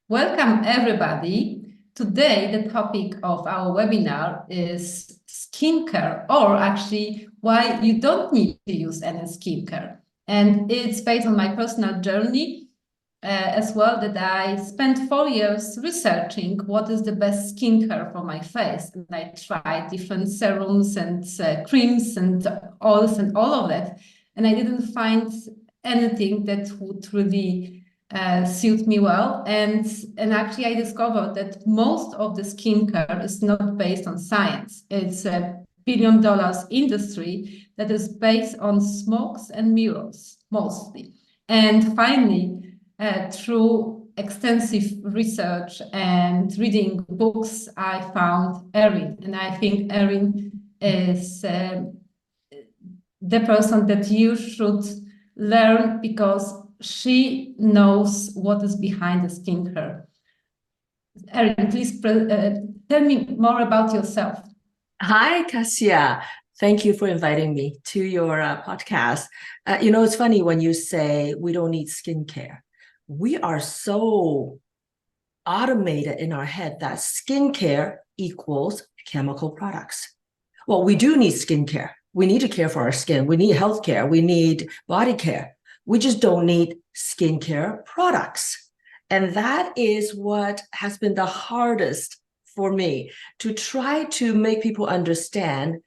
Welcome, everybody. Today, the topic of our webinar is skincare, or actually why you don't need to use any skincare. And it's based on my personal journey as well, that I spent 4 years researching what is the best skincare for my face. And I tried different serums and creams and oils and all of that. And I didn't find anything that would really suit me well. And actually I discovered that most of the skincare is not based on science. It's a $1 billion industry that is based on smokes and mirrors mostly. And finally, through extensive research and reading books, I found Erin. And I think Erin is the person that you should learn, because she knows what is behind the skincare. Erin, please tell me more about yourself. Hi, Kasia. Thank you for inviting me to your podcast. It's funny when you say we don't need skincare. We are so automated in our head that skincare equals chemical products. Well, we do need skincare. We need to care for our skin. We need health care. We need body care. We just don't need skincare products. And that is what has been the hardest for me, to try to make people understand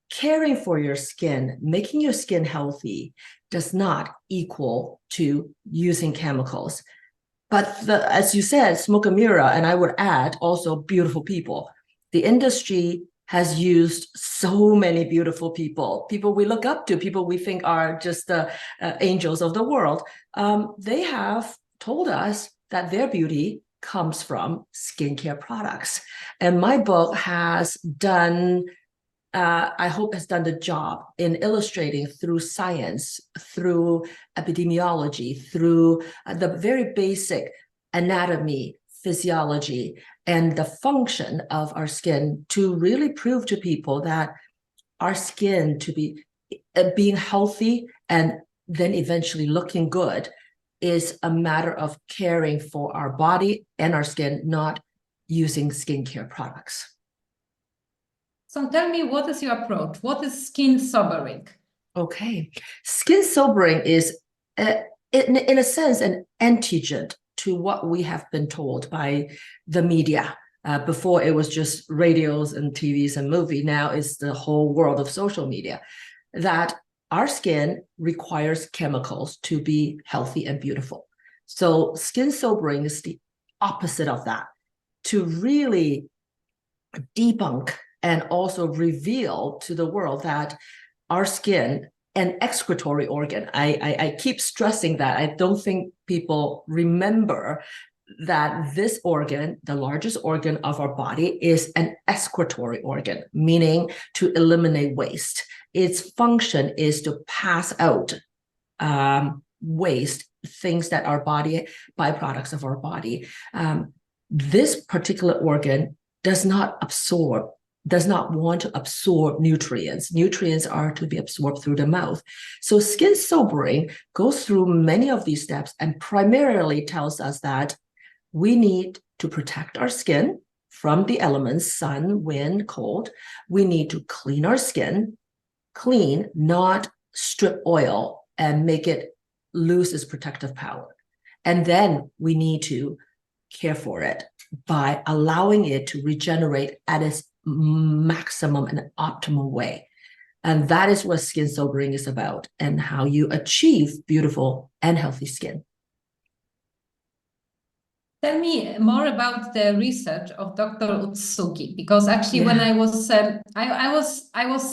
caring for your skin, making your skin healthy does not equal to using chemicals. But as you said, smoke and mirror, and I would add also beautiful people. The industry has used so many beautiful people we look up to, people we think are just the angels of the world. They have told us that their beauty comes from skincare products. And my book has done, I hope has done the job in illustrating through science, through epidemiology, through the very basic anatomy, physiology, and the function of our skin, to really prove to people that our skin, to be being healthy and then eventually looking good, is a matter of caring for our body and our skin, not using skincare products. So tell me, what is your approach? What is skin sobering? Okay. Skin sobering is, in a sense, an antigen to what we have been told by the media. Before it was just radios and TVs and movies. Now it's the whole world of social media, that our skin requires chemicals to be healthy and beautiful. So skin sobering is the opposite of that, to really debunk and also reveal to the world that our skin, an excretory organ. I keep stressing that. I don't think people remember that this organ, the largest organ of our body, is an excretory organ, meaning to eliminate waste. Its function is to pass out waste, things that our body, byproducts of our body. This particular organ does not want to absorb nutrients. Nutrients are to be absorbed through the mouth. So skin sobering goes through many of these steps and primarily tells us that we need to protect our skin from the elements, sun, wind, cold. We need to clean our skin, clean, not strip oil and make it lose its protective power. And then we need to care for it by allowing it to regenerate at its maximum and optimal way. And that is what skin sobering is about, and how you achieve beautiful and healthy skin. Tell me more about the research of Dr. Utsugi, because actually when I was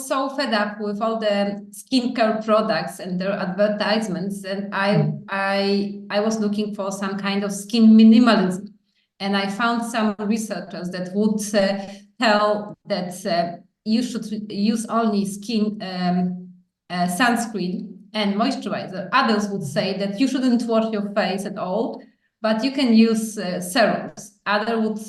so fed up with all the skincare products and their advertisements, and I was looking for some kind of skin minimalism, and I found some researchers that would tell that you should use only skin sunscreen and moisturizer. Others would say that you shouldn't wash your face at all, but you can use serums. Others would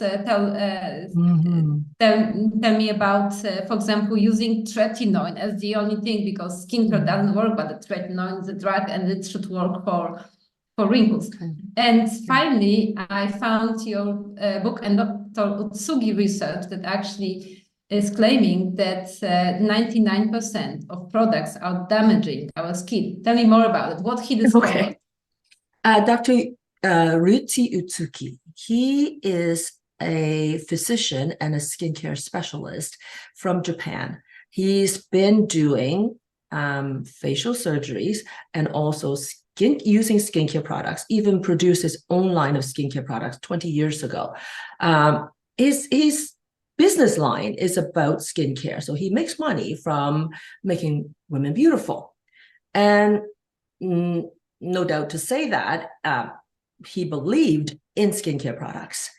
tell me about, for example, using tretinoin as the only thing, because skincare doesn't work, but the tretinoin is a drug and it should work for for wrinkles. And finally, I found your book and Dr. Utsugi research that actually is claiming that 99% of products are damaging our skin. Tell me more about it. What he discovered. Okay. Dr. Ryuichi Utsugi, he is a physician and a skincare specialist from Japan. He's been doing facial surgeries and also using skincare products, even produced his own line of skincare products 20 years ago. His business line is about skincare. So he makes money from making women beautiful. And no doubt to say that he believed in skincare products.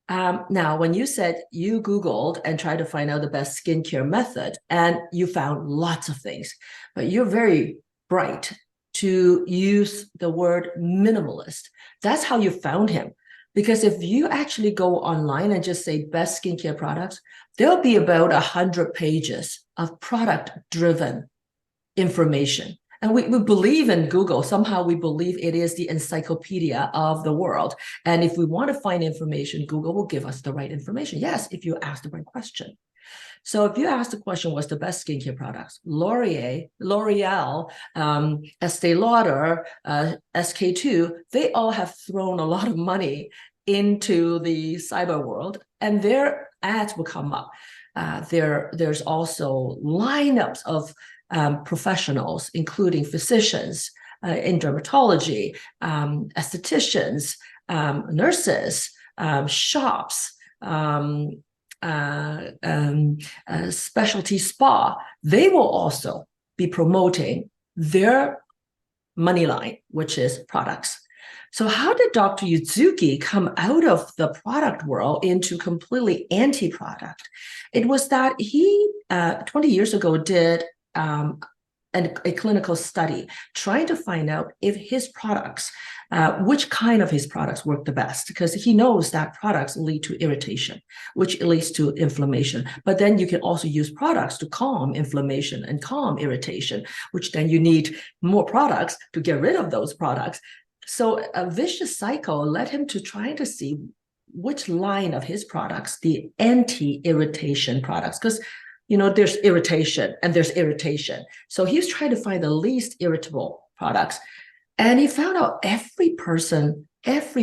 Now, when you said you Googled and tried to find out the best skincare method, and you found lots of things, but you're very bright to use the word minimalist. That's how you found him. Because if you actually go online and just say best skincare products, there'll be about 100 pages of product-driven information. And we believe in Google. Somehow we believe it is the encyclopedia of the world. And if we want to find information, Google will give us the right information. Yes, if you ask the right question. So if you ask the question, what's the best skincare products? L'Oreal, Estee Lauder, SK2, they all have thrown a lot of money into the cyber world, and their ads will come up. There's also lineups of professionals, including physicians in dermatology, estheticians, nurses, shops, specialty spa. They will also be promoting their money line, which is products. So how did Dr. Utsugi come out of the product world into completely anti-product? It was that he, 20 years ago, did a clinical study trying to find out if his products, which kind of his products work the best, because he knows that products lead to irritation, which leads to inflammation. But then you can also use products to calm inflammation and calm irritation, which then you need more products to get rid of those products. So a vicious cycle led him to trying to see which line of his products, the anti-irritation products, because there's irritation and there's irritation. So he was trying to find the least irritable products. And he found out every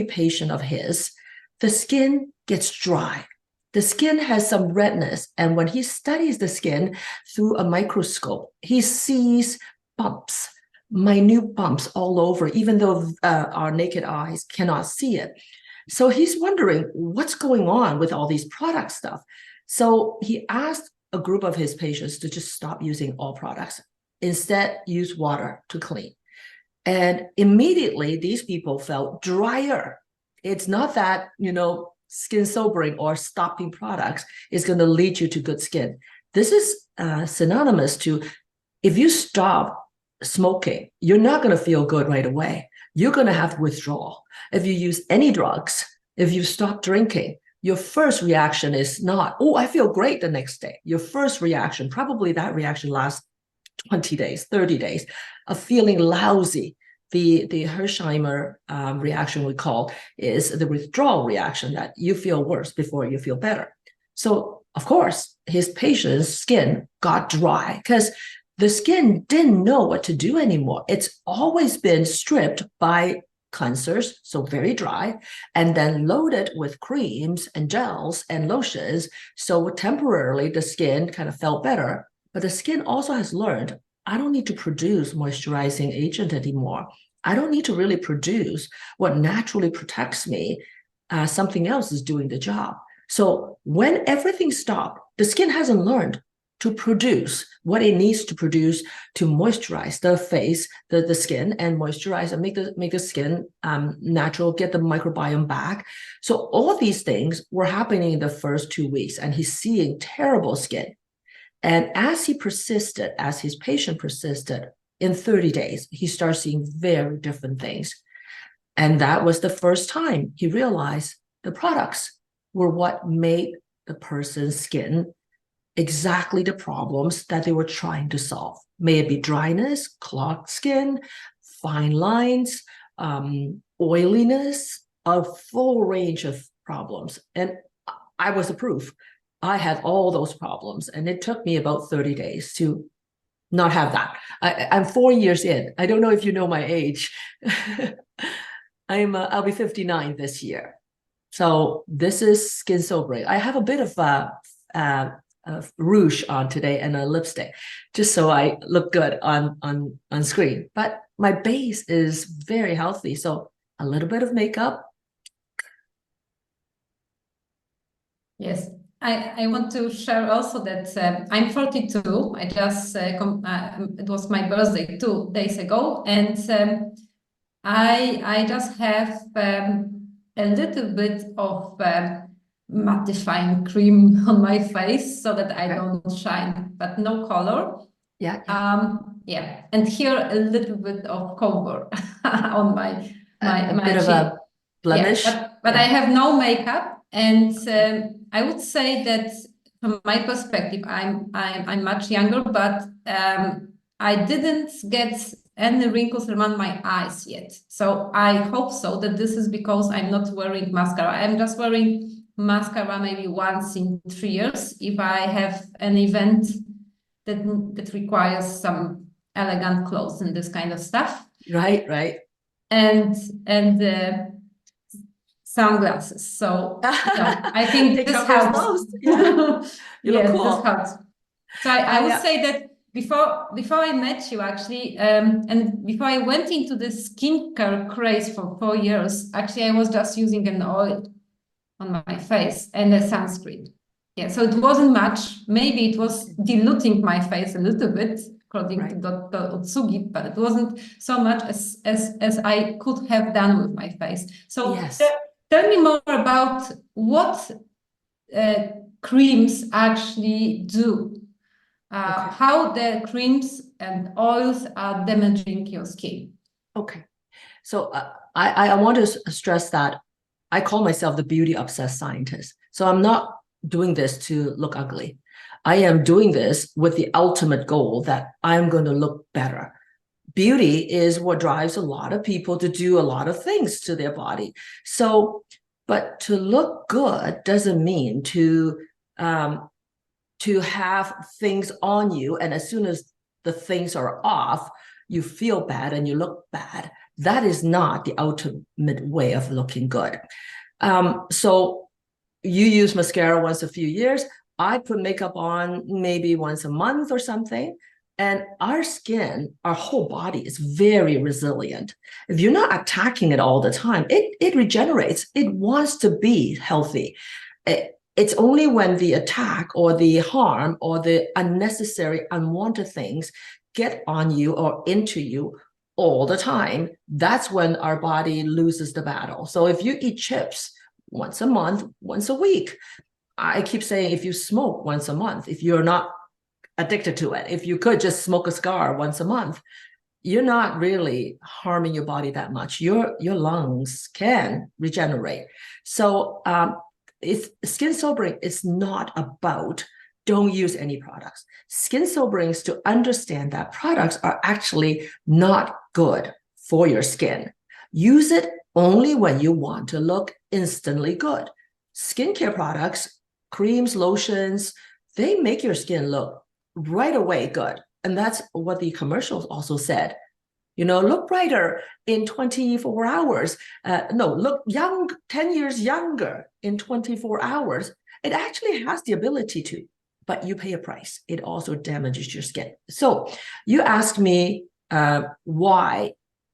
patient of his, the skin gets dry. The skin has some redness. And when he studies the skin through a microscope, he sees bumps, minute bumps all over, even though our naked eyes cannot see it. So he's wondering what's going on with all these product stuff. So he asked a group of his patients to just stop using all products. Instead, use water to clean. And immediately, these people felt drier. It's not that, skin sobering or stopping products is going to lead you to good skin. This is synonymous to, if you stop smoking, you're not going to feel good right away. You're going to have withdrawal. If you use any drugs, if you stop drinking, your first reaction is not, oh, I feel great the next day. Your first reaction, probably that reaction lasts 20 days, 30 days, of feeling lousy. The Hersheimer reaction we call is the withdrawal reaction, that you feel worse before you feel better. So, of course, his patient's skin got dry because the skin didn't know what to do anymore. It's always been stripped by cleansers, so very dry, and then loaded with creams and gels and lotions. So temporarily, the skin kind of felt better. But the skin also has learned, I don't need to produce moisturizing agent anymore. I don't need to really produce what naturally protects me. Something else is doing the job. So when everything stopped, the skin hasn't learned to produce what it needs to produce to moisturize the face, the skin, and moisturize and make the skin natural, get the microbiome back. So all these things were happening in the first 2 weeks, and he's seeing terrible skin. And as his patient persisted, in 30 days, he starts seeing very different things. And that was the first time he realized the products were what made the person's skin exactly the problems that they were trying to solve. May it be dryness, clogged skin, fine lines, oiliness, a full range of problems. And I was the proof. I had all those problems, and it took me about 30 days to not have that. I'm 4 years in. I don't know if you know my age. I'll be 59 this year. So this is skin sobering. I have a bit of rouge on today and a lipstick, just so I look good on screen. But my base is very healthy. So a little bit of makeup. Yes, I want to share also that I'm 42. I just it was my birthday 2 days ago, and I just have a little bit of mattifying cream on my face so that I don't shine, but no color. Yeah. Yeah, and here a little bit of cover on my bit of a blemish. Yeah, but I have no makeup, and I would say that from my perspective, I'm much younger, but I didn't get any wrinkles around my eyes yet. So I hope so that this is because I'm not wearing mascara. I'm just wearing mascara maybe once in 3 years if I have an event that requires some elegant clothes and this kind of stuff. Right. And sunglasses. So I think this helps. Yeah. You look cool. This helps. So I would say that before I met you actually, and before I went into the skincare craze for 4 years, actually I was just using an oil on my face and a sunscreen. Yeah, so it wasn't much. Maybe it was diluting my face a little bit, according to Dr. Utsugi, but it wasn't so much as I could have done with my face. So tell me more about what creams actually do. How the creams and oils are damaging your skin. Okay. So I want to stress that I call myself the beauty obsessed scientist. So I'm not doing this to look ugly. I am doing this with the ultimate goal that I'm going to look better. Beauty is what drives a lot of people to do a lot of things to their body. So, but to look good doesn't mean to have things on you, and as soon as the things are off, you feel bad and you look bad. That is not the ultimate way of looking good. So you use mascara once a few years. I put makeup on maybe once a month or something. And our skin, our whole body is very resilient. If you're not attacking it all the time, it regenerates. It wants to be healthy. It's only when the attack or the harm or the unnecessary, unwanted things get on you or into you all the time, that's when our body loses the battle. So if you eat chips once a month, once a week, I keep saying if you smoke once a month, if you're not addicted to it, if you could just smoke a cigar once a month, you're not really harming your body that much. Your lungs can regenerate. So it's skin sobering is not about don't use any products. Skin sobering is to understand that products are actually not good for your skin. Use it only when you want to look instantly good. Skincare products, creams, lotions, they make your skin look right away good. And that's what the commercials also said. You know, look brighter in 24 hours. Look young, 10 years younger in 24 hours. It actually has the ability to, but you pay a price. It also damages your skin. So you asked me why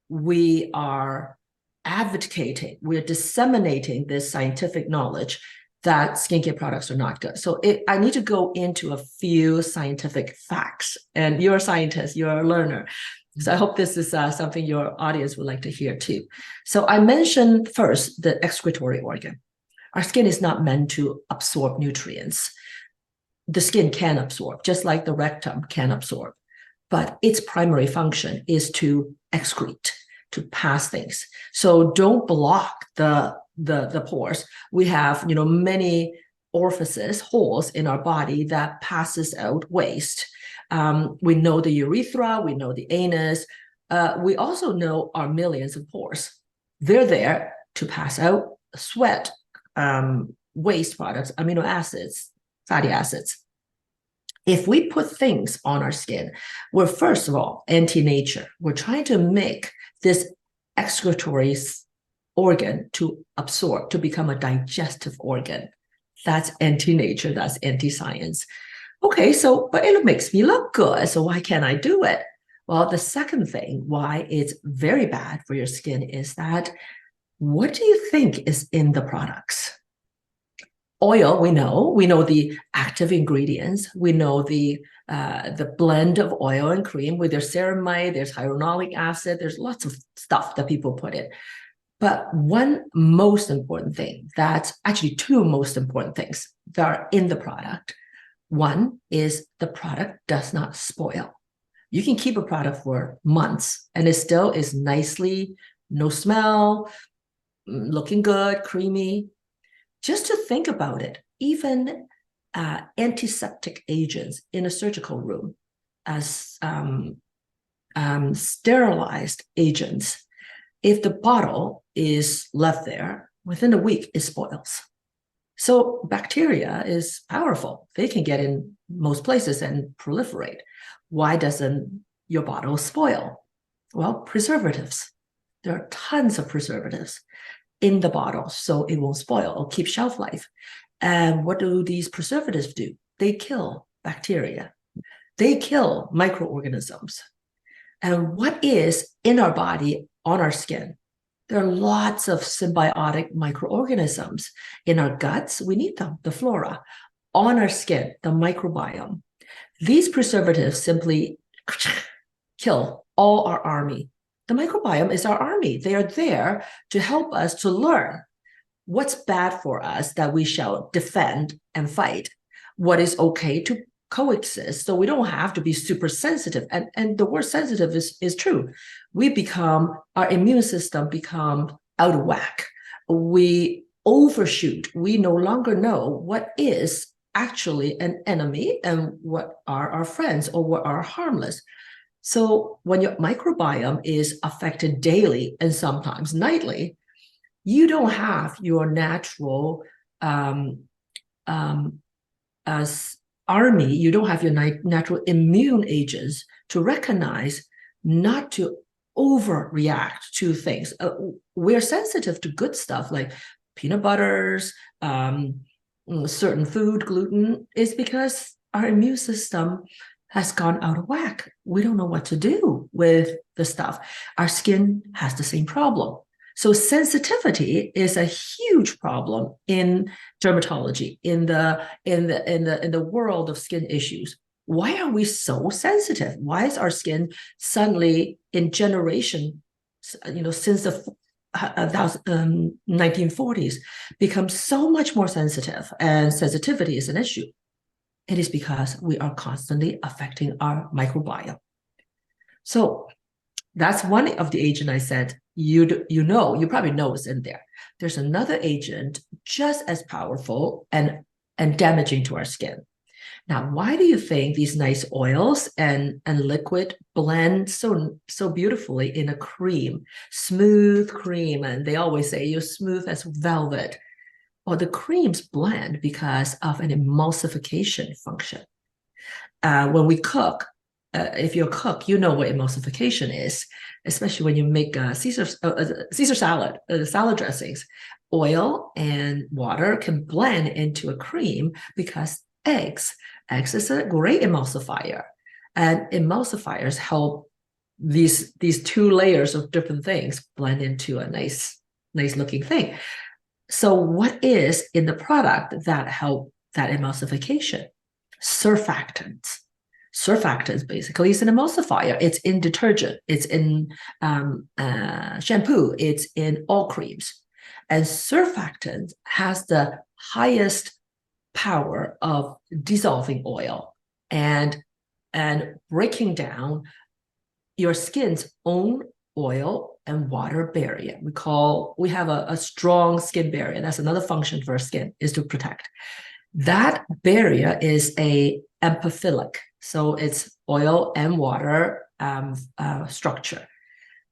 we are advocating, we're disseminating this scientific knowledge that skincare products are not good. So I need to go into a few scientific facts. And you're a scientist, you're a learner. So I hope this is something your audience would like to hear too. So I mentioned first the excretory organ. Our skin is not meant to absorb nutrients. The skin can absorb, just like the rectum can absorb. But its primary function is to excrete, to pass things. So don't block the pores. We have, many orifices, holes in our body that passes out waste. We know the urethra, we know the anus. we also know our millions of pores. They're there to pass out sweat, waste products, amino acids, fatty acids. If we put things on our skin, we're first of all anti-nature. We're trying to make this excretory organ to absorb, to become a digestive organ. That's anti-nature, that's anti-science. Okay, so, but it makes me look good, so why can't I do it? Well, the second thing why it's very bad for your skin is that, what do you think is in the products? Oil, we know the active ingredients, we know the blend of oil and cream, where there's ceramide, there's hyaluronic acid, there's lots of stuff that people put in. But one most important thing, that's actually two most important things that are in the product. One is the product does not spoil. You can keep a product for months and it still is nicely, no smell, looking good, creamy. Just to think about it, even antiseptic agents in a surgical room as sterilized agents, if the bottle is left there, within a week, it spoils. So bacteria is powerful. They can get in most places and proliferate. Why doesn't your bottle spoil? Well, preservatives. There are tons of preservatives in the bottle, so it won't spoil or keep shelf life. And what do these preservatives do? They kill bacteria. They kill microorganisms. And what is in our body, on our skin? There are lots of symbiotic microorganisms. In our guts, we need them, the flora. On our skin, the microbiome. These preservatives simply kill all our army. The microbiome is our army. They are there to help us to learn what's bad for us that we shall defend and fight, what is okay to coexist, so we don't have to be super sensitive. And the word sensitive is true. Our immune system become out of whack. We overshoot. We no longer know what is actually an enemy and what are our friends or what are harmless. So when your microbiome is affected daily and sometimes nightly, you don't have your natural as army, you don't have your natural immune agents to recognize, not to overreact to things. We're sensitive to good stuff like peanut butters, certain food, gluten, is because our immune system has gone out of whack. We don't know what to do with the stuff. Our skin has the same problem. So sensitivity is a huge problem in dermatology, in the world of skin issues. Why are we so sensitive? Why is our skin suddenly in generation, since the 1940s, become so much more sensitive, and sensitivity is an issue? It is because we are constantly affecting our microbiome. So that's one of the agents I said, you probably know is in there. There's another agent just as powerful and damaging to our skin. Now, why do you think these nice oils and liquid blend so beautifully in a cream, smooth cream? And they always say you're smooth as velvet. Well, the creams blend because of an emulsification function. When we cook, if you're a cook, you know what emulsification is, especially when you make Caesar salad, salad dressings. Oil and water can blend into a cream because eggs is a great emulsifier, and emulsifiers help these two layers of different things blend into a nice looking thing. So what is in the product that help that emulsification? Surfactants. Surfactants basically is an emulsifier. It's in detergent, it's in shampoo, it's in all creams. And surfactant has the highest power of dissolving oil and breaking down your skin's own oil and water barrier. We have a strong skin barrier. That's another function for our skin, is to protect. That barrier is a amphiphilic. So it's oil and water structure.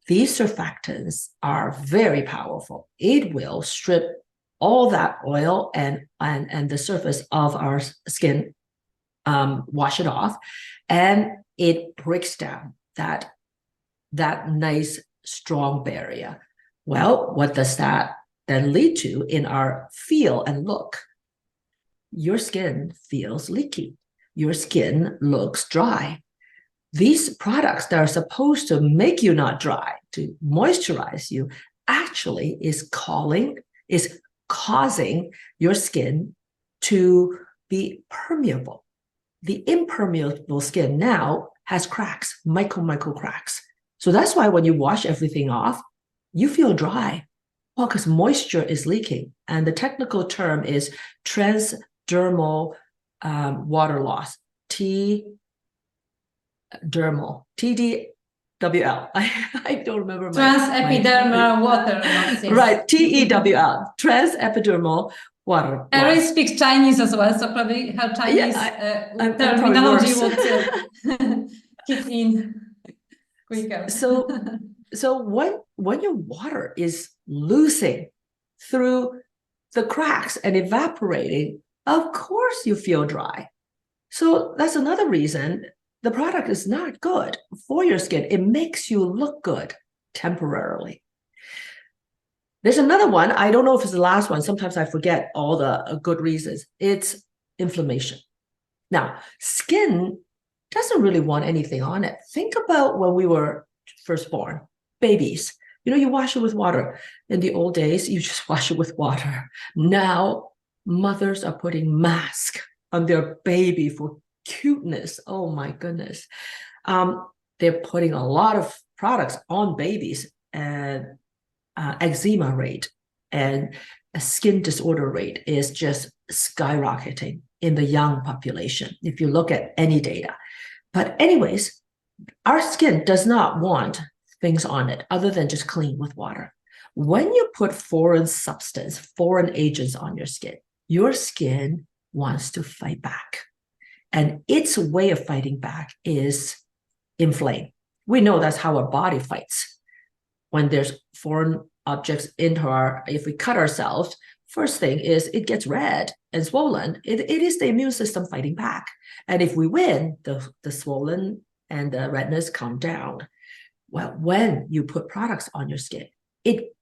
These surfactants are very powerful. It will strip all that oil and the surface of our skin, wash it off, and it breaks down that nice strong barrier. Well, what does that then lead to in our feel and look? Your skin feels leaky. Your skin looks dry. These products that are supposed to make you not dry, to moisturize you, actually is causing your skin to be permeable. The impermeable skin now has cracks, micro cracks. So that's why when you wash everything off, you feel dry. Well, because moisture is leaking. And the technical term is transdermal water loss, TDWL. I don't remember Transepidermal water loss. Right, TEWL, transepidermal water loss. Erin speaks Chinese as well, so probably her Chinese terminology will kick in quicker. So when your water is losing through the cracks and evaporating, of course you feel dry. So that's another reason the product is not good for your skin. It makes you look good temporarily. There's another one. I don't know if it's the last one. Sometimes I forget all the good reasons. It's inflammation. Now, skin doesn't really want anything on it. Think about when we were first born, babies. You wash it with water. In the old days, you just wash it with water. Now, mothers are putting masks on their baby for cuteness. Oh my goodness. They're putting a lot of products on babies, and eczema rate and a skin disorder rate is just skyrocketing in the young population, if you look at any data. But anyways, our skin does not want things on it other than just clean with water. When you put foreign substance, foreign agents on your skin wants to fight back. And its way of fighting back is inflame. We know that's how our body fights. When there's foreign objects if we cut ourselves, first thing is it gets red and swollen. It is the immune system fighting back. And if we win, the swollen and the redness calm down. Well, when you put products on your skin, it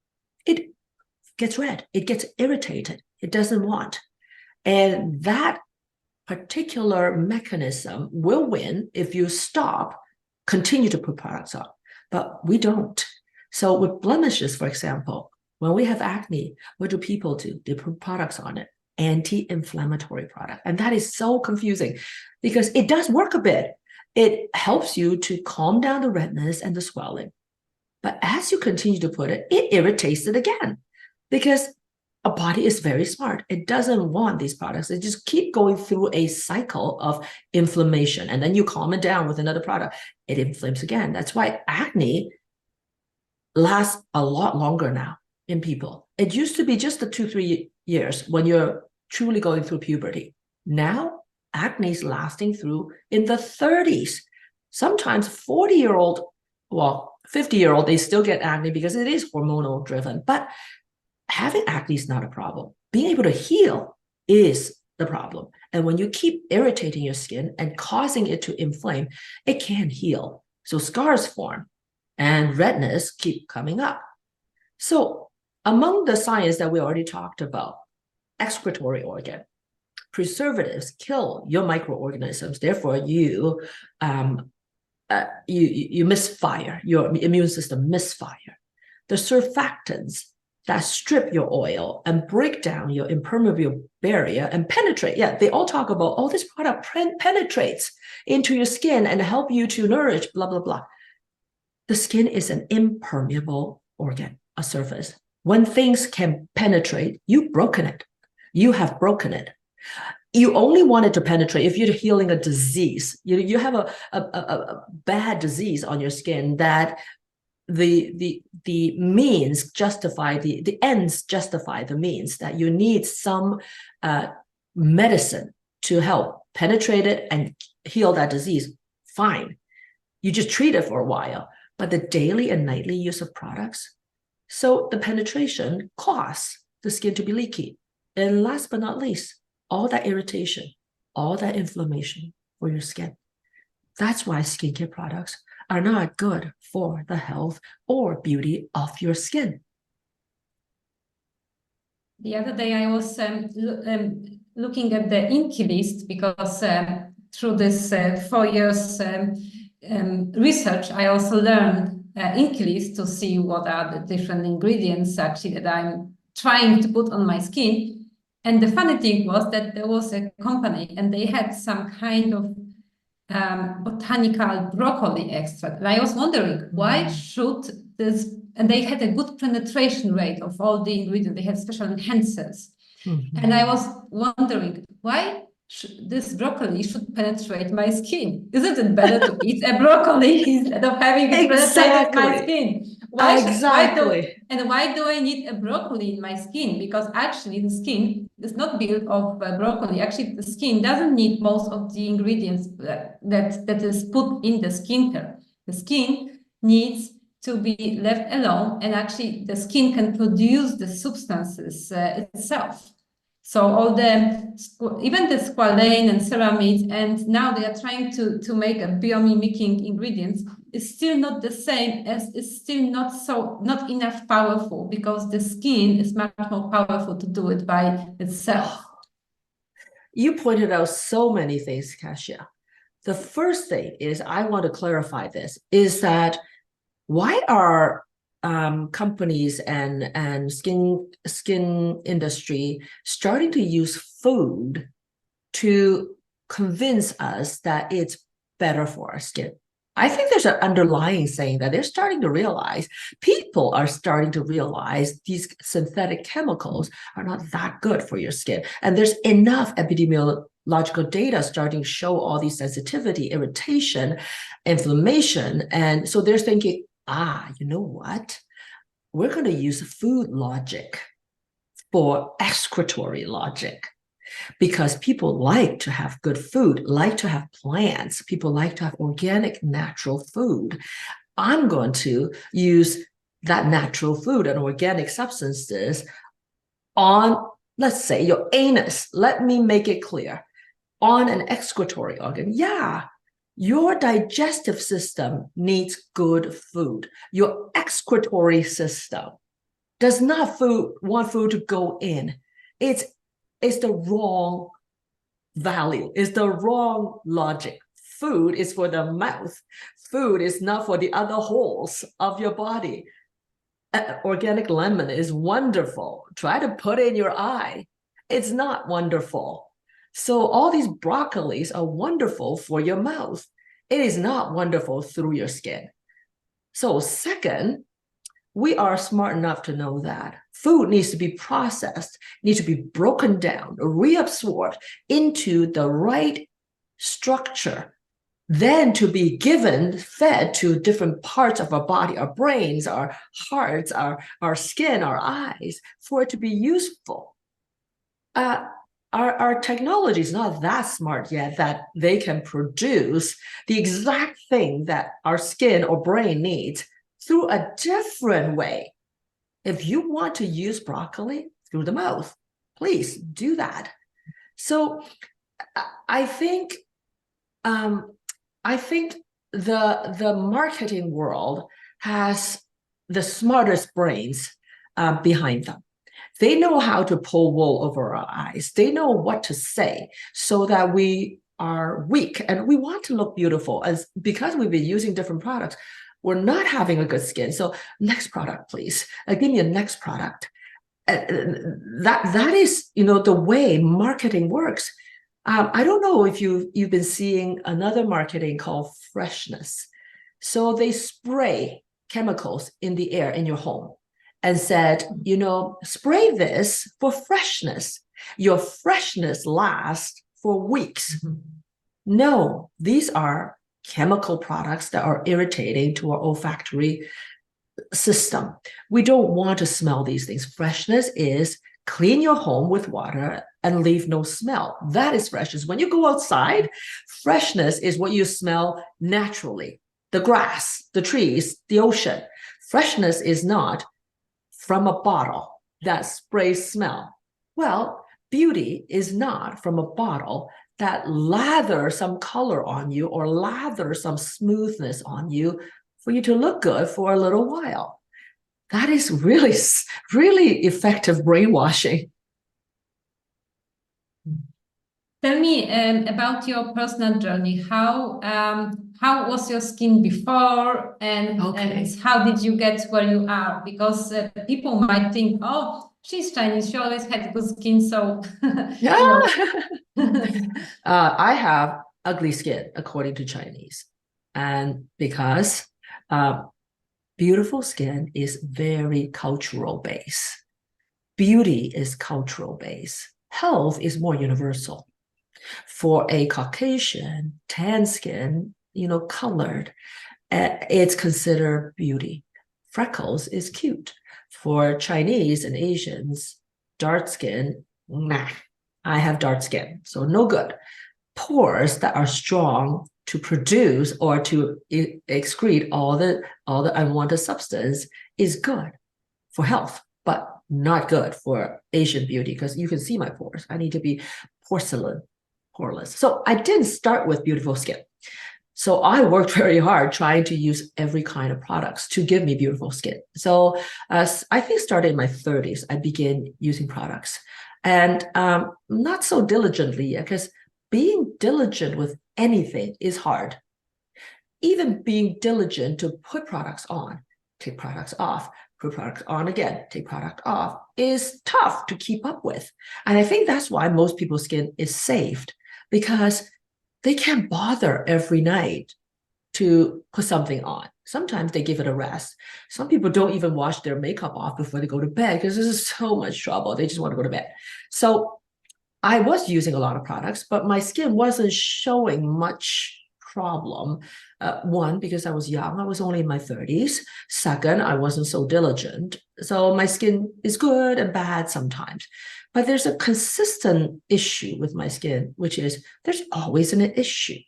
gets red, it gets irritated, it doesn't want. And that particular mechanism will win if you continue to put products on, but we don't. So with blemishes, for example, when we have acne, what do people do? They put products on it, anti-inflammatory product. And that is so confusing because it does work a bit. It helps you to calm down the redness and the swelling. But as you continue to put it, it irritates it again because a body is very smart. It doesn't want these products. It just keep going through a cycle of inflammation. And then you calm it down with another product. It inflames again. That's why acne lasts a lot longer now in people. It used to be just the 2-3 years when you're truly going through puberty. Now, acne is lasting through in the 30s. Sometimes 40-year-old, 50-year-old, they still get acne because it is hormonal driven. But having acne is not a problem. Being able to heal is the problem. And when you keep irritating your skin and causing it to inflame, it can't heal. So scars form and redness keep coming up. So among the science that we already talked about, excretory organ, preservatives kill your microorganisms. Therefore, you misfire, your immune system misfire. The surfactants that strip your oil and break down your impermeable barrier and penetrate. Yeah, they all talk about, this product penetrates into your skin and help you to nourish, blah, blah, blah. The skin is an impermeable organ, a surface. When things can penetrate, you've broken it. You have broken it. You only want it to penetrate if you're healing a disease. You have a bad disease on your skin that the means justify the ends justify the means, that you need some medicine to help penetrate it and heal that disease. Fine. You just treat it for a while. but the daily and nightly use of products. So the penetration causes the skin to be leaky. And last but not least, all that irritation, all that inflammation for your skin. That's why skincare products are not good for the health or beauty of your skin. The other day I was looking at the INCI list because through this 4 years research, I also learned INCI list to see what are the different ingredients actually that I'm trying to put on my skin. And the funny thing was that there was a company and they had some kind of botanical broccoli extract. And I was wondering, why should this, and they had a good penetration rate of all the ingredients, they had special enhancers. And I was wondering, why this broccoli should penetrate my skin? Isn't it better to eat a broccoli instead of having it penetrate my skin? Why do I need a broccoli in my skin? Because actually the skin is not built of broccoli. Actually, the skin doesn't need most of the ingredients that is put in the skincare. The skin needs to be left alone, and actually the skin can produce the substances itself. So all the, even the squalane and ceramides, and now they are trying to make a biomimicking ingredients, is still not the same, as it's still not enough powerful, because the skin is much more powerful to do it by itself. You pointed out so many things, Kasia. The first thing is, I want to clarify this, is that why are companies and skin industry starting to use food to convince us that it's better for our skin? I think there's an underlying saying that they're starting to realize, people are starting to realize these synthetic chemicals are not that good for your skin. And there's enough epidemiological data starting to show all these sensitivity, irritation, inflammation. And so they're thinking, you know what? We're going to use food logic for excretory logic, because people like to have good food, like to have plants. People like to have organic, natural food. I'm going to use that natural food and organic substances on, let's say, your anus. Let me make it clear. On an excretory organ. Yeah. Your digestive system needs good food. Your excretory system does not want food to go in. It's the wrong value. It's the wrong logic. Food is for the mouth. Food is not for the other holes of your body. Organic lemon is wonderful. Try to put it in your eye. It's not wonderful. So all these broccolis are wonderful for your mouth. It is not wonderful through your skin. So second, we are smart enough to know that food needs to be processed, needs to be broken down, reabsorbed into the right structure, then to be fed to different parts of our body, our brains, our hearts, our skin, our eyes, for it to be useful. Our technology is not that smart yet that they can produce the exact thing that our skin or brain needs through a different way. If you want to use broccoli through the mouth, please do that. So I think the marketing world has the smartest brains behind them. They know how to pull wool over our eyes. They know what to say so that we are weak and we want to look beautiful. Because we've been using different products, we're not having a good skin. So next product, please. Give me a next product. That is, the way marketing works. I don't know if you've been seeing another marketing called freshness. So they spray chemicals in the air in your home and said, spray this for freshness. Your freshness lasts for weeks. Mm-hmm. No, these are chemical products that are irritating to our olfactory system. We don't want to smell these things. Freshness is clean your home with water and leave no smell. That is freshness. When you go outside, freshness is what you smell naturally. the grass, the trees, the ocean. Freshness is not from a bottle that sprays smell. Well, beauty is not from a bottle that lather some color on you or lather some smoothness on you for you to look good for a little while. That is really, really effective brainwashing. Tell me about your personal journey. How was your skin before, and how did you get where you are? Because people might think, oh, she's Chinese, she always had good skin, so yeah. I have ugly skin according to Chinese, and because beautiful skin is very cultural based. Beauty is cultural based. Health is more universal. For a Caucasian, tan skin, colored, it's considered beauty. Freckles is cute. For Chinese and Asians, dark skin, nah, I have dark skin, so no good. Pores that are strong to produce or to excrete all the unwanted substance is good for health, but not good for Asian beauty, because you can see my pores. I need to be porcelain, poreless. So I didn't start with beautiful skin. So I worked very hard trying to use every kind of products to give me beautiful skin. So I think started in my 30s, I began using products, and not so diligently, because being diligent with anything is hard. Even being diligent to put products on, take products off, put products on again, take product off, is tough to keep up with. And I think that's why most people's skin is saved, because they can't bother every night to put something on. Sometimes they give it a rest. Some people don't even wash their makeup off before they go to bed because this is so much trouble. They just want to go to bed. So I was using a lot of products, but my skin wasn't showing much problem. One, because I was young, I was only in my 30s. Second, I wasn't so diligent. So my skin is good and bad sometimes. But there's a consistent issue with my skin, which is there's always an issue.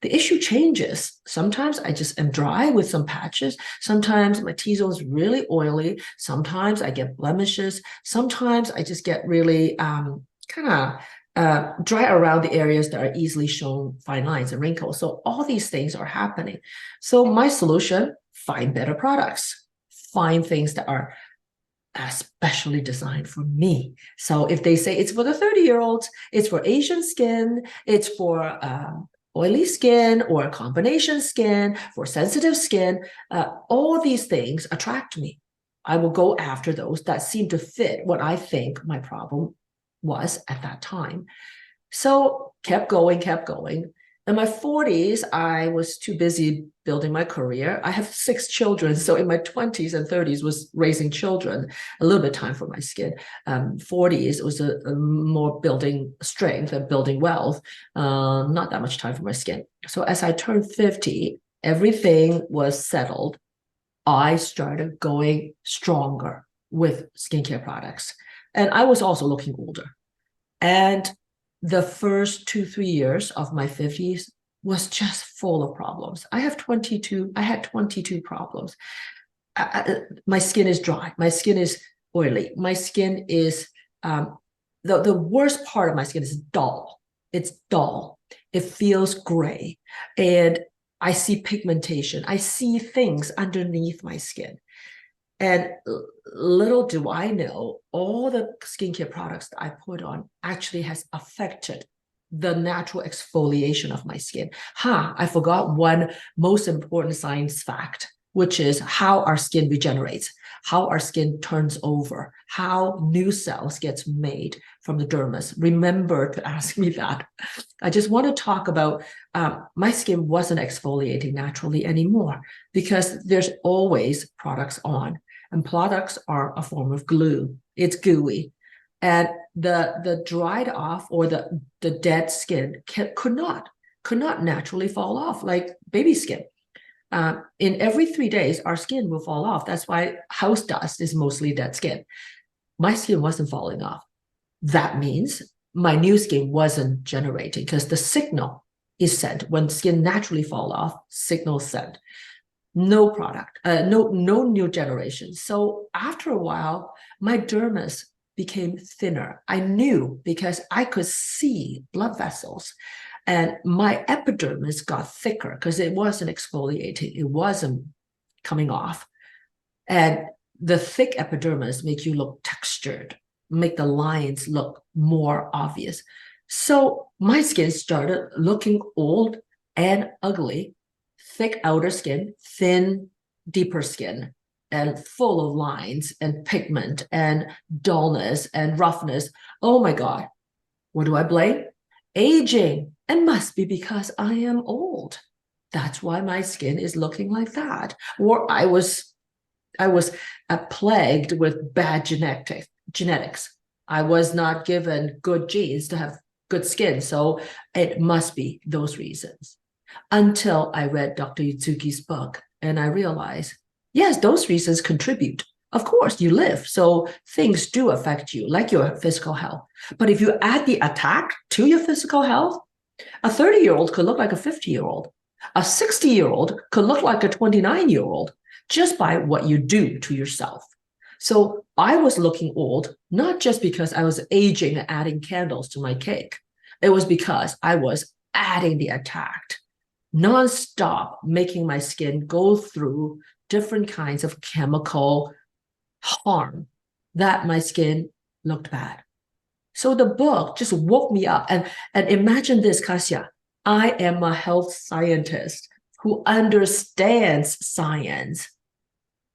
The issue changes. Sometimes I just am dry with some patches. Sometimes my T-zone is really oily. Sometimes I get blemishes. Sometimes I just get really dry around the areas that are easily shown fine lines and wrinkles. So all these things are happening. So my solution, find better products. Find things that are especially designed for me. So if they say it's for the 30-year-olds, it's for Asian skin, it's for oily skin or combination skin, for sensitive skin, all these things attract me. I will go after those that seem to fit what I think my problem was at that time. So kept going. In my 40s, I was too busy building my career. I have 6 children. So in my 20s and 30s was raising children, a little bit of time for my skin. 40s, it was a more building strength and building wealth, not that much time for my skin. So as I turned 50, everything was settled. I started going stronger with skincare products. And I was also looking older. And the first 2-3 years of my 50s was just full of problems. I had 22 problems. My skin is dry. My skin is oily. My skin is, the worst part of my skin is dull. It's dull. It feels gray. And I see pigmentation. I see things underneath my skin. And little do I know, all the skincare products that I put on actually has affected the natural exfoliation of my skin. I forgot one most important science fact, which is how our skin regenerates, how our skin turns over, how new cells gets made from the dermis. Remember to ask me that. I just want to talk about my skin wasn't exfoliating naturally anymore because there's always products on. And products are a form of glue. It's gooey. And the dried off or the dead skin could not naturally fall off like baby skin. In every 3 days, our skin will fall off. That's why house dust is mostly dead skin. My skin wasn't falling off. That means my new skin wasn't generating because the signal is sent. When skin naturally fall off, signals sent. No product, no new generation. So after a while, my dermis became thinner. I knew because I could see blood vessels, and my epidermis got thicker because it wasn't exfoliating, it wasn't coming off. And the thick epidermis make you look textured, make the lines look more obvious. So my skin started looking old and ugly, thick outer skin, thin, deeper skin, and full of lines and pigment and dullness and roughness. Oh my God, what do I blame? Aging. It must be because I am old. That's why my skin is looking like that. Or I was plagued with bad genetics. I was not given good genes to have good skin. So it must be those reasons. Until I read Dr. Utsugi's book and I realized, yes, those reasons contribute. Of course, you live, so things do affect you, like your physical health. But if you add the attack to your physical health, a 30-year-old could look like a 50-year-old. A 60-year-old could look like a 29-year-old just by what you do to yourself. So I was looking old, not just because I was aging and adding candles to my cake. It was because I was adding the attack, nonstop, making my skin go through different kinds of chemical harm that my skin looked bad. So the book just woke me up. And imagine this, Kasia. I am a health scientist who understands science.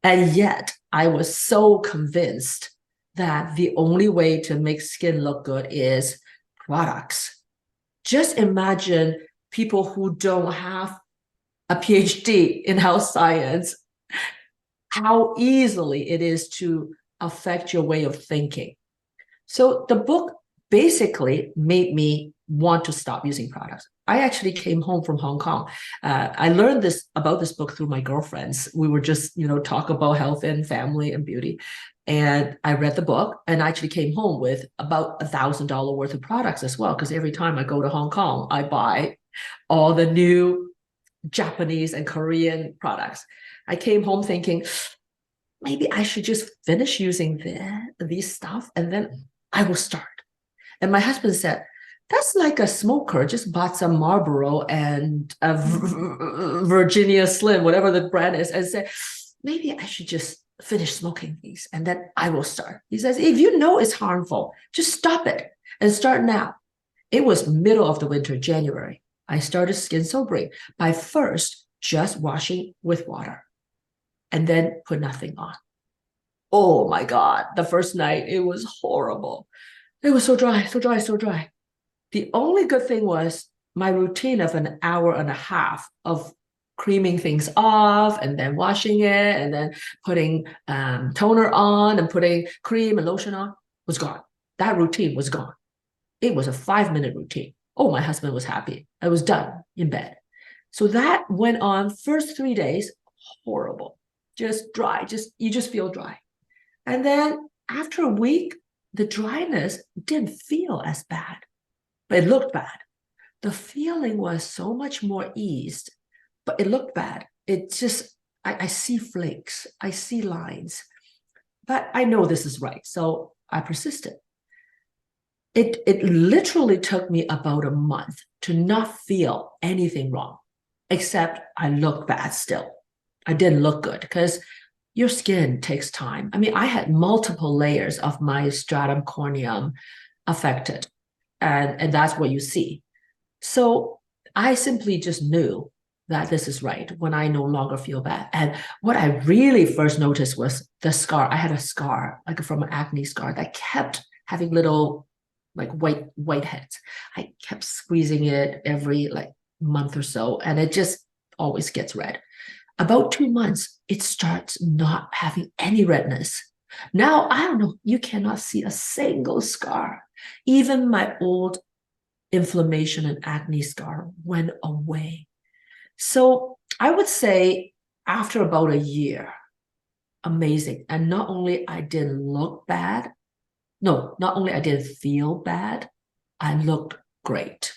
And yet I was so convinced that the only way to make skin look good is products. Just imagine people who don't have a PhD in health science, how easily it is to affect your way of thinking. So the book basically made me want to stop using products. I actually came home from Hong Kong. I learned about this book through my girlfriends. We were just, talk about health and family and beauty. And I read the book and I actually came home with about $1,000 worth of products as well. Because every time I go to Hong Kong, I buy all the new Japanese and Korean products. I came home thinking, maybe I should just finish using these stuff and then I will start. And my husband said, that's like a smoker just bought some Marlboro and a Virginia Slim, whatever the brand is, and said, maybe I should just finish smoking these and then I will start. He says, if you know it's harmful, just stop it and start now. It was middle of the winter, January. I started skin sobering by first just washing with water and then put nothing on. Oh my God, the first night, it was horrible. It was so dry, so dry, so dry. The only good thing was my routine of an hour and a half of creaming things off and then washing it and then putting toner on and putting cream and lotion on was gone. That routine was gone. It was a 5-minute routine. Oh, my husband was happy. I was done in bed. So that went on first 3 days, horrible, just dry, you just feel dry. And then after a week, the dryness didn't feel as bad, but it looked bad. The feeling was so much more eased, but it looked bad. It just, I see flakes, I see lines, but I know this is right. So I persisted. It literally took me about a month to not feel anything wrong, except I looked bad still. I didn't look good because your skin takes time. I mean, I had multiple layers of my stratum corneum affected, and that's what you see. So I simply just knew that this is right when I no longer feel bad. And what I really first noticed was the scar. I had a scar, like from an acne scar that kept having little like white heads. I kept squeezing it every month or so, and it just always gets red. About 2 months, it starts not having any redness. Now, I don't know, you cannot see a single scar. Even my old inflammation and acne scar went away. So I would say after about a year, amazing. And not only I didn't look bad, not only I didn't feel bad, I looked great.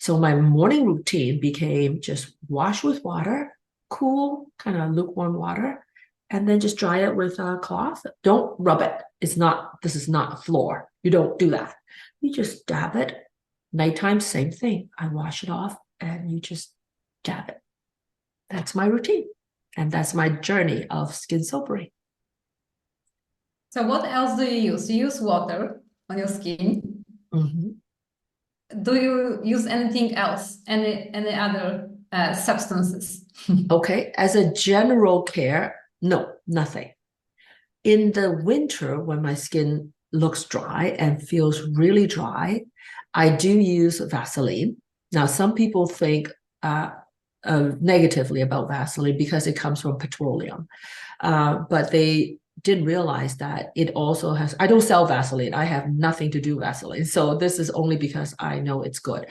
So my morning routine became just wash with water, cool, kind of lukewarm water, and then just dry it with a cloth. Don't rub it. This is not a floor. You don't do that. You just dab it. Nighttime, same thing. I wash it off and you just dab it. That's my routine. And that's my journey of skin sobering. So what else do you use? You use water on your skin. Mm-hmm. Do you use anything else? Any other substances? Okay, as a general care, no, nothing. In the winter, when my skin looks dry and feels really dry, I do use Vaseline. Now, some people think negatively about Vaseline because it comes from petroleum, but they didn't realize that it also has, I don't sell Vaseline. I have nothing to do with Vaseline. So this is only because I know it's good.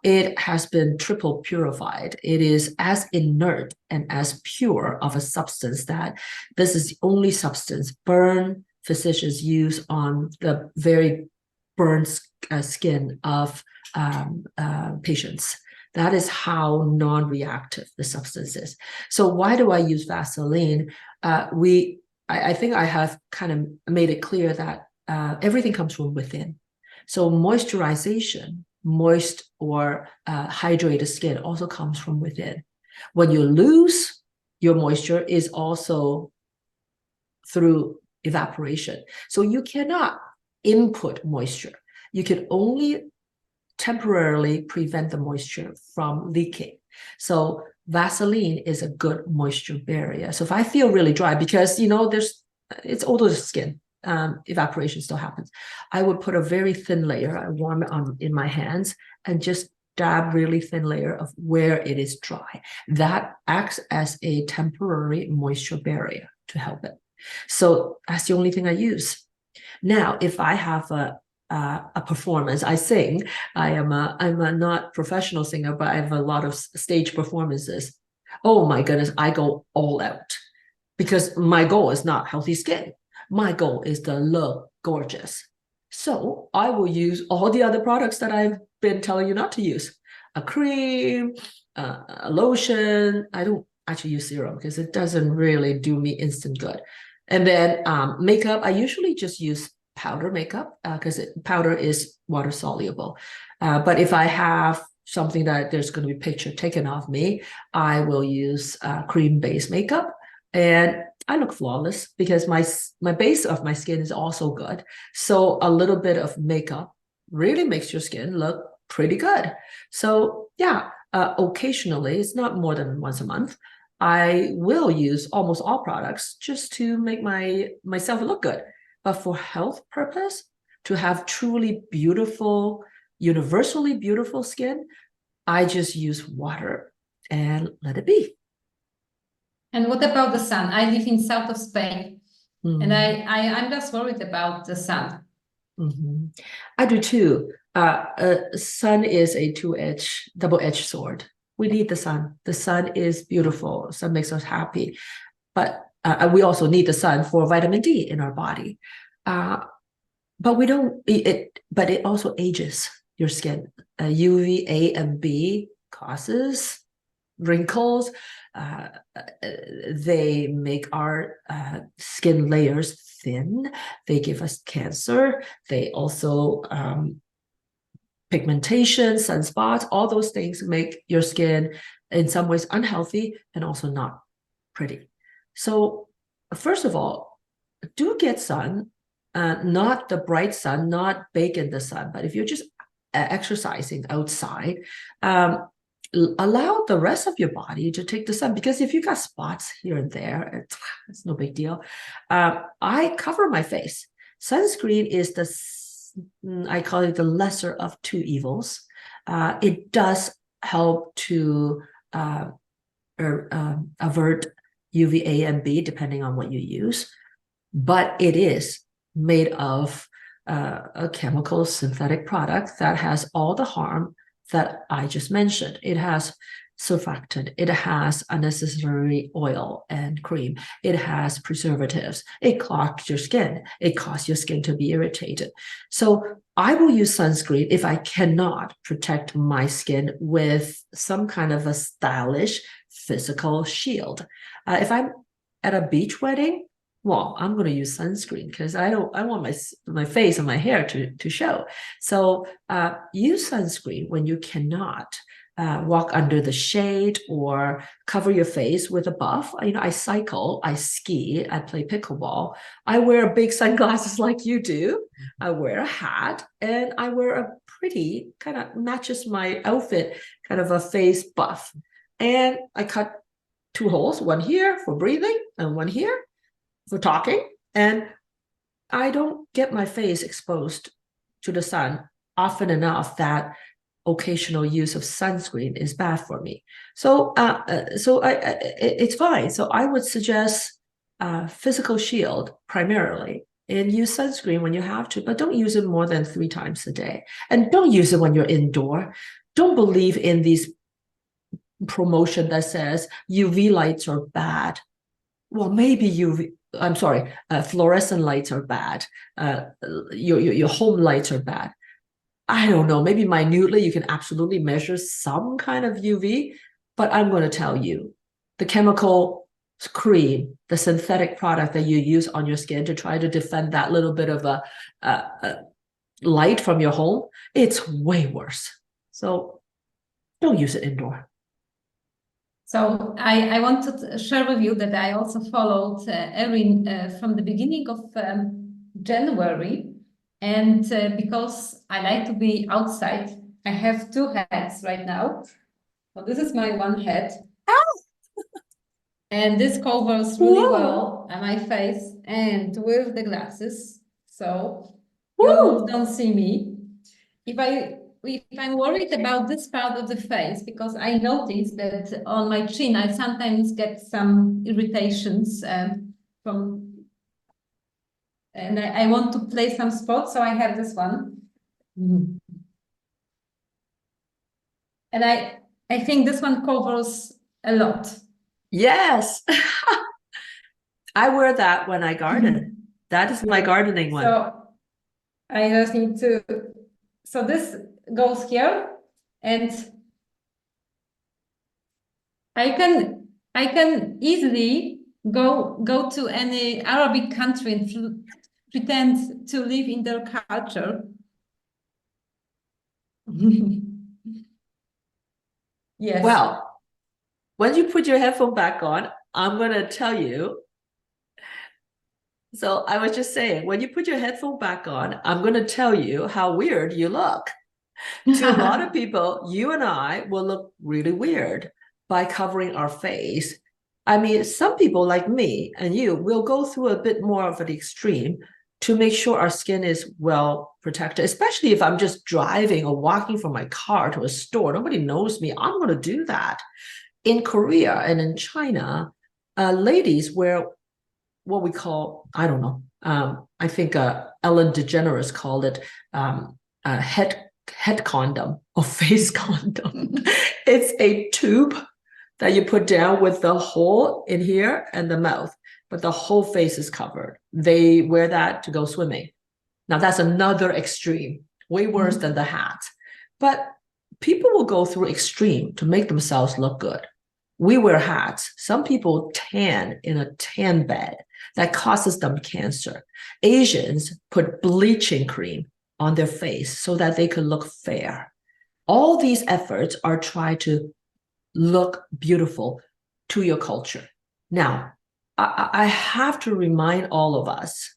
It has been triple purified. It is as inert and as pure of a substance that this is the only substance burn physicians use on the very burned skin of patients. That is how non-reactive the substance is. So why do I use Vaseline? I think I have kind of made it clear that everything comes from within. So moisturization, moist or hydrated skin also comes from within. When you lose your moisture is also through evaporation. So you cannot input moisture. You can only temporarily prevent the moisture from leaking. So Vaseline is a good moisture barrier. So if I feel really dry, because it's older skin, evaporation still happens, I would put a very thin layer, I warm it in my hands and just dab really thin layer of where it is dry. That acts as a temporary moisture barrier to help it. So that's the only thing I use. Now, if I have a performance, I sing. I'm a not professional singer, but I have a lot of stage performances. Oh my goodness, I go all out because my goal is not healthy skin. My goal is to look gorgeous. So I will use all the other products that I've been telling you not to use. A cream, a lotion. I don't actually use serum because it doesn't really do me instant good. And then makeup, I usually just use powder makeup because powder is water soluble. But if I have something that there's going to be picture taken of me, I will use cream-based makeup. And I look flawless because my base of my skin is also good. So a little bit of makeup really makes your skin look pretty good. So yeah, occasionally, it's not more than once a month, I will use almost all products just to make myself look good. But for health purpose, to have truly beautiful, universally beautiful skin, I just use water and let it be. And what about the sun? I live in south of Spain, and I'm just worried about the sun. I do too. Sun is a double-edged sword. We need the sun. The sun is beautiful. The sun makes us happy. But we also need the sun for vitamin D in our body. But we don't, but it also ages your skin. UVA and B causes wrinkles. They make our skin layers thin. They give us cancer. They also pigmentation, sunspots, all those things make your skin in some ways unhealthy and also not pretty. So first of all, do get sun, not the bright sun, not bake in the sun, but if you're just exercising outside, allow the rest of your body to take the sun, because if you got spots here and there, it's no big deal. I cover my face. Sunscreen is I call it the lesser of two evils. It does help to avert UVA and B, depending on what you use, but it is made of a chemical synthetic product that has all the harm that I just mentioned. It has surfactant, it has unnecessary oil and cream, it has preservatives, it clogs your skin, it causes your skin to be irritated. So I will use sunscreen if I cannot protect my skin with some kind of a stylish physical shield. If I'm at a beach wedding, well, I'm going to use sunscreen because I want my face and my hair to show. So use sunscreen when you cannot walk under the shade or cover your face with a buff. I cycle, I ski, I play pickleball. I wear big sunglasses like you do. I wear a hat and I wear a pretty kind of matches my outfit, kind of a face buff. And I cut 2 holes, one here for breathing and one here for talking. And I don't get my face exposed to the sun often enough that occasional use of sunscreen is bad for me. So it's fine. So I would suggest physical shield primarily, and use sunscreen when you have to, but don't use it more than 3 times a day. And don't use it when you're indoor. Don't believe in these promotion that says UV lights are bad. Well, maybe fluorescent lights are bad. Your home lights are bad. I don't know, maybe minutely you can absolutely measure some kind of UV, but I'm going to tell you, the chemical cream, the synthetic product that you use on your skin to try to defend that little bit of a light from your home, it's way worse. So don't use it indoor. So I want to share with you that I also followed Erin from the beginning of January. And because I like to be outside, I have 2 hats right now. So this is my one hat. And this covers really well my face and with the glasses. So you don't see me. If I'm worried about this part of the face, because I noticed that on my chin, I sometimes get some irritations from, and I want to play some spots, so I have this one. And I think this one covers a lot. Yes. I wear that when I garden. That is my gardening one. So I just need to, so this goes here, and I can easily go to any Arabic country and pretend to live in their culture. Yes. Well, when you put your headphone back on, I'm going to tell you. So I was just saying, when you put your headphone back on, I'm going to tell you how weird you look. To a lot of people, you and I will look really weird by covering our face. I mean, some people like me and you will go through a bit more of an extreme to make sure our skin is well protected, especially if I'm just driving or walking from my car to a store. Nobody knows me. I'm going to do that. In Korea and in China, ladies wear what we call, I don't know, I think Ellen DeGeneres called it a head condom or face condom. It's a tube that you put down with the hole in here and the mouth, but the whole face is covered. They wear that to go swimming. Now that's another extreme, way worse than the hat. But people will go through extreme to make themselves look good. We wear hats. Some people tan in a tan bed that causes them cancer. Asians put bleaching cream on their face so that they could look fair. All these efforts are trying to look beautiful to your culture. Now, I have to remind all of us,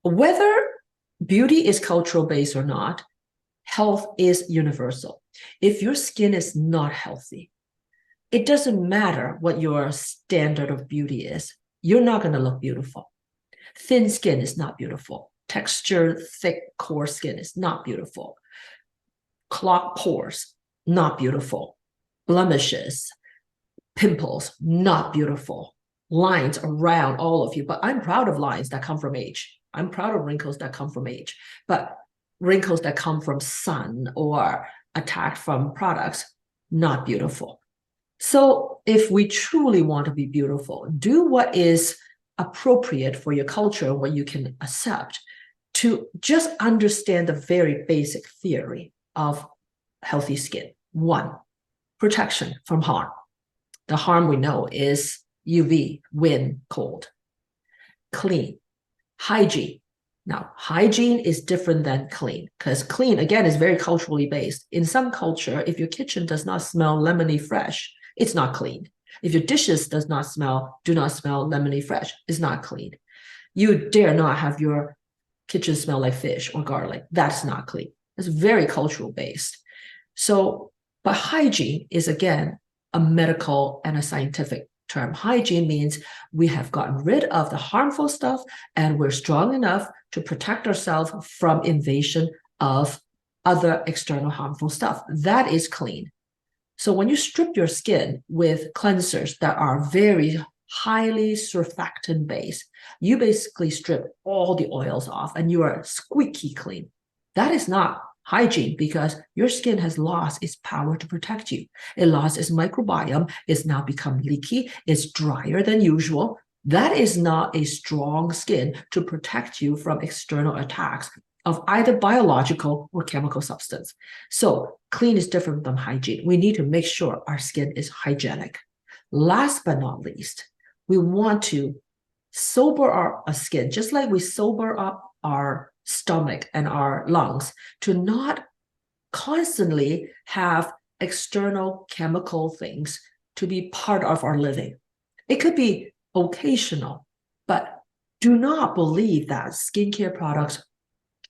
whether beauty is cultural based or not, health is universal. If your skin is not healthy, it doesn't matter what your standard of beauty is. You're not going to look beautiful. Thin skin is not beautiful. Textured, thick, coarse skin is not beautiful. Clogged pores, not beautiful. Blemishes, pimples, not beautiful. Lines around all of you. But I'm proud of lines that come from age. I'm proud of wrinkles that come from age. But wrinkles that come from sun or attack from products, not beautiful. So if we truly want to be beautiful, do what is appropriate for your culture, what you can accept, to just understand the very basic theory of healthy skin. One, protection from harm. The harm we know is UV, wind, cold. Clean, hygiene. Now, hygiene is different than clean, because clean, again, is very culturally based. In some culture, if your kitchen does not smell lemony fresh, it's not clean. If your dishes do not smell lemony fresh, it's not clean. You dare not have your kitchen smell like fish or garlic. That's not clean. It's very cultural based. So, but hygiene is, again, a medical and a scientific term. Hygiene means we have gotten rid of the harmful stuff and we're strong enough to protect ourselves from invasion of other external harmful stuff. That is clean. So when you strip your skin with cleansers that are very highly surfactant based, you basically strip all the oils off and you are squeaky clean. That is not hygiene, because your skin has lost its power to protect you. It lost its microbiome. It's now become leaky. It's drier than usual. That is not a strong skin to protect you from external attacks of either biological or chemical substance. So clean is different from hygiene. We need to make sure our skin is hygienic. Last but not least, we want to sober our skin, just like we sober up our stomach and our lungs, to not constantly have external chemical things to be part of our living. It could be occasional, but do not believe that skincare products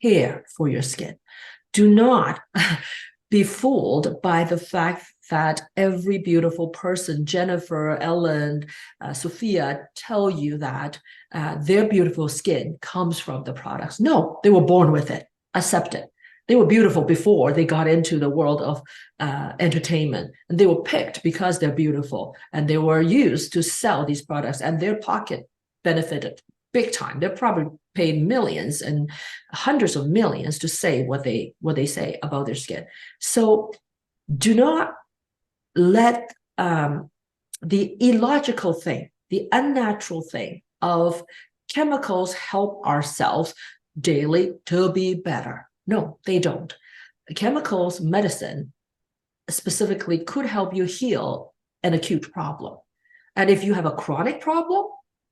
care for your skin. Do not be fooled by the fact that every beautiful person, Jennifer, Ellen, Sophia, tell you that their beautiful skin comes from the products. No, they were born with it. Accept it. They were beautiful before they got into the world of entertainment, and they were picked because they're beautiful, and they were used to sell these products, and their pocket benefited big time. They're probably paid millions and hundreds of millions to say what they say about their skin. So do not let the illogical thing, the unnatural thing of chemicals help ourselves daily to be better. No, they don't. Chemicals, medicine specifically, could help you heal an acute problem. And if you have a chronic problem,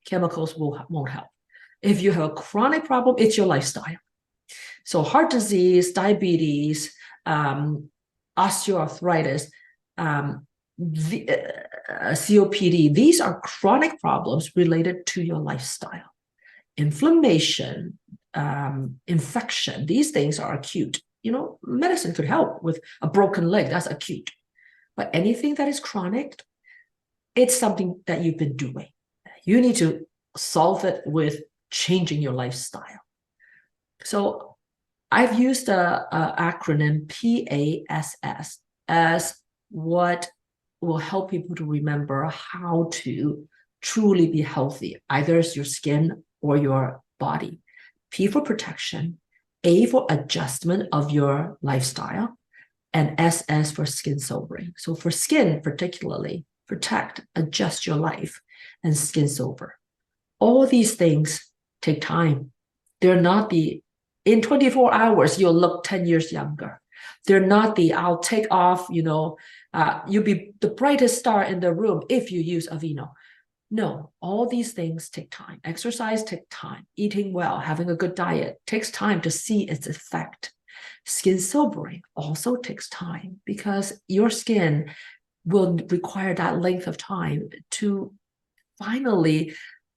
chemicals won't help. If you have a chronic problem, it's your lifestyle. So heart disease, diabetes, osteoarthritis, COPD, these are chronic problems related to your lifestyle. Inflammation, infection, these things are acute. Medicine could help with a broken leg, that's acute. But anything that is chronic, it's something that you've been doing. You need to solve it with changing your lifestyle. So I've used the acronym PASS as what will help people to remember how to truly be healthy, either it's your skin or your body. P for protection, A for adjustment of your lifestyle, and SS for skin sobering. So for skin particularly, protect, adjust your life, and skin sober. All these things take time. They're not in 24 hours, you'll look 10 years younger. They're not I'll take off, you'll be the brightest star in the room if you use Aveeno. No, all these things take time. Exercise takes time. Eating well, having a good diet takes time to see its effect. Skin sobering also takes time, because your skin will require that length of time to finally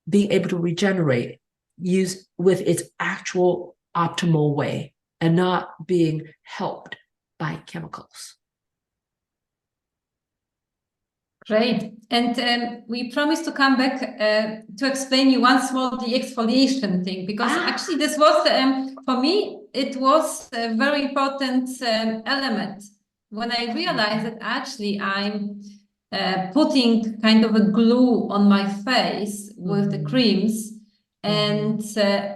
be able to regenerate, use with its actual optimal way, and not being helped by chemicals. Great. And we promised to come back to explain you once more the exfoliation thing, because actually this was, for me, it was a very important element. When I realized that actually I'm putting kind of a glue on my face with the creams and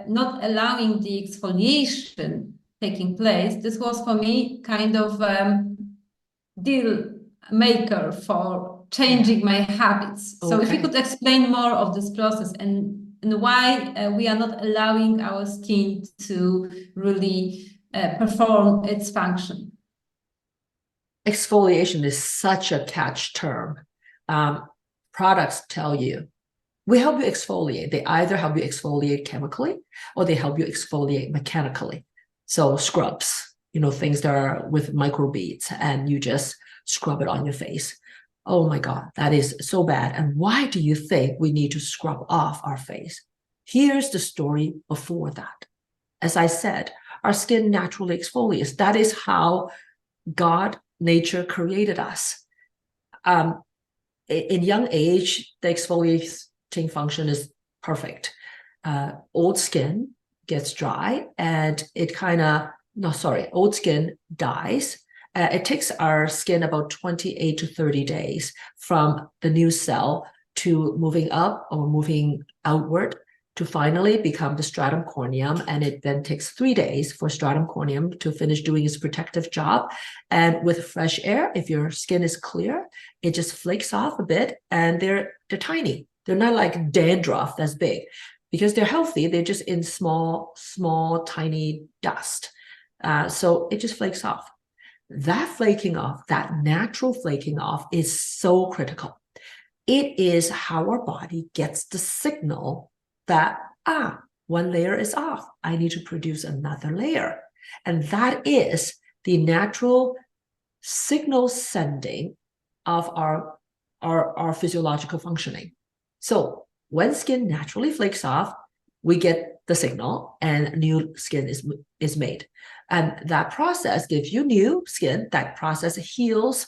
not allowing the exfoliation taking place, this was for me kind of deal maker for changing my habits. So if you could explain more of this process and why we are not allowing our skin to really perform its function. Exfoliation is such a catch term. Products tell you, we help you exfoliate. They either help you exfoliate chemically or they help you exfoliate mechanically. So scrubs, things that are with microbeads, and you just scrub it on your face. Oh my God, that is so bad. And why do you think we need to scrub off our face? Here's the story before that. As I said, our skin naturally exfoliates. That is how God, nature created us. In young age, the exfoliating function is perfect. Old skin gets dry and old skin dies. It takes our skin about 28 to 30 days from the new cell to moving up or moving outward to finally become the stratum corneum. And it then takes 3 days for stratum corneum to finish doing its protective job. And with fresh air, if your skin is clear, it just flakes off a bit, and they're tiny. They're not like dandruff that's big. Because they're healthy, they're just in small, tiny dust. So it just flakes off. That flaking off, that natural flaking off, is so critical. It is how our body gets the signal that, one layer is off. I need to produce another layer. And that is the natural signal sending of our physiological functioning. So when skin naturally flakes off, we get the signal and new skin is made. And that process gives you new skin. That process heals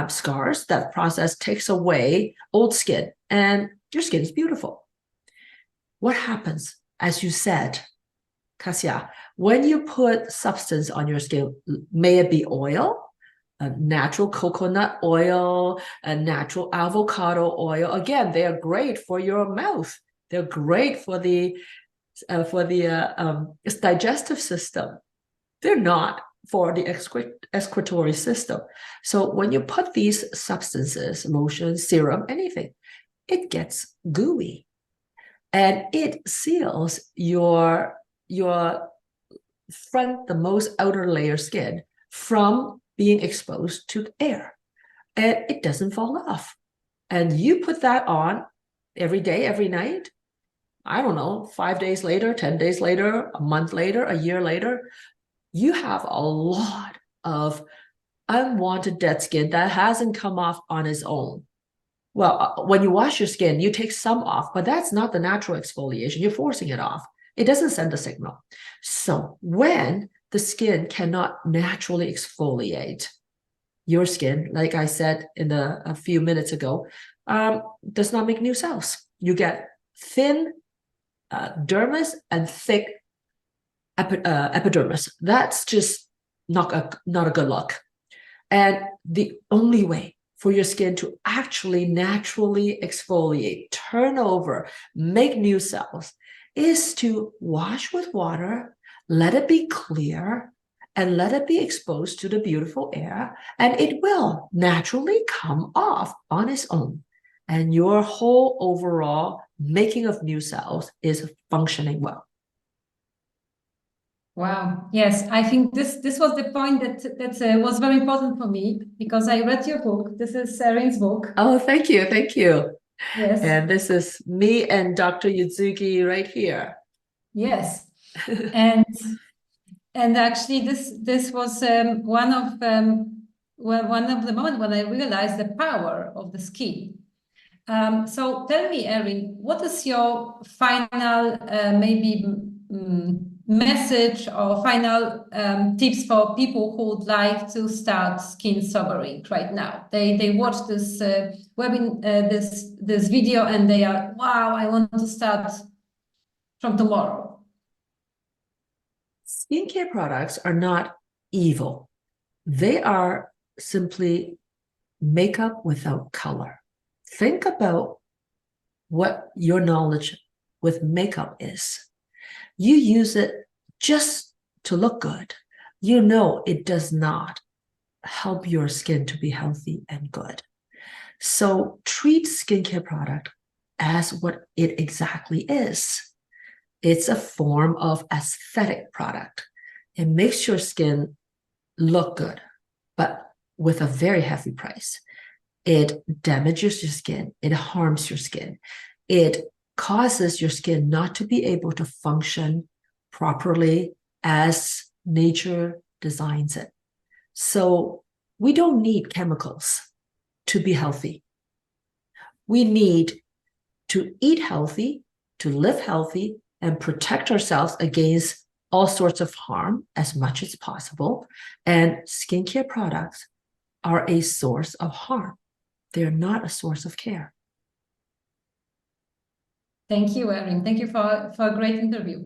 scars. That process takes away old skin, and your skin is beautiful. What happens, as you said, Kasia, when you put substance on your skin, may it be oil, a natural coconut oil, a natural avocado oil. Again, they are great for your mouth. They're great for the digestive system. They're not for the excretory system. So when you put these substances, lotion, serum, anything, it gets gooey, and it seals your front, the most outer layer skin, from being exposed to air, and it doesn't fall off. And you put that on every day, every night. I don't know, 5 days later, 10 days later, a month later, a year later, you have a lot of unwanted dead skin that hasn't come off on its own. Well, when you wash your skin, you take some off, but that's not the natural exfoliation. You're forcing it off. It doesn't send a signal. So when the skin cannot naturally exfoliate, your skin, like I said a few minutes ago, does not make new cells. You get thin dermis and thick epidermis. That's just not a good look. And the only way for your skin to actually naturally exfoliate, turn over, make new cells, is to wash with water, let it be clear, and let it be exposed to the beautiful air, and it will naturally come off on its own. And your whole overall making of new cells is functioning well. Wow. Yes, I think this was the point that was very important for me, because I read your book. This is Erin's book. Oh, thank you. Thank you. Yes. And this is me and Dr. Utsugi right here. Yes. And actually this was one of the moments when I realized the power of the skin. So tell me, Erin, what is your final message or final tips for people who would like to start skin sobering right now? They watch this this video and they are, wow, I want to start from tomorrow. Skincare products are not evil. They are simply makeup without color. Think about what your knowledge with makeup is. You use it just to look good. You know it does not help your skin to be healthy and good. So treat skincare product as what it exactly is. It's a form of aesthetic product. It makes your skin look good, but with a very heavy price. It damages your skin. It harms your skin. It causes your skin not to be able to function properly as nature designs it. So we don't need chemicals to be healthy. We need to eat healthy, to live healthy, and protect ourselves against all sorts of harm as much as possible. And skincare products are a source of harm. They're not a source of care. Thank you, Erin. Thank you for a great interview.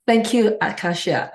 Thank you, Akasha.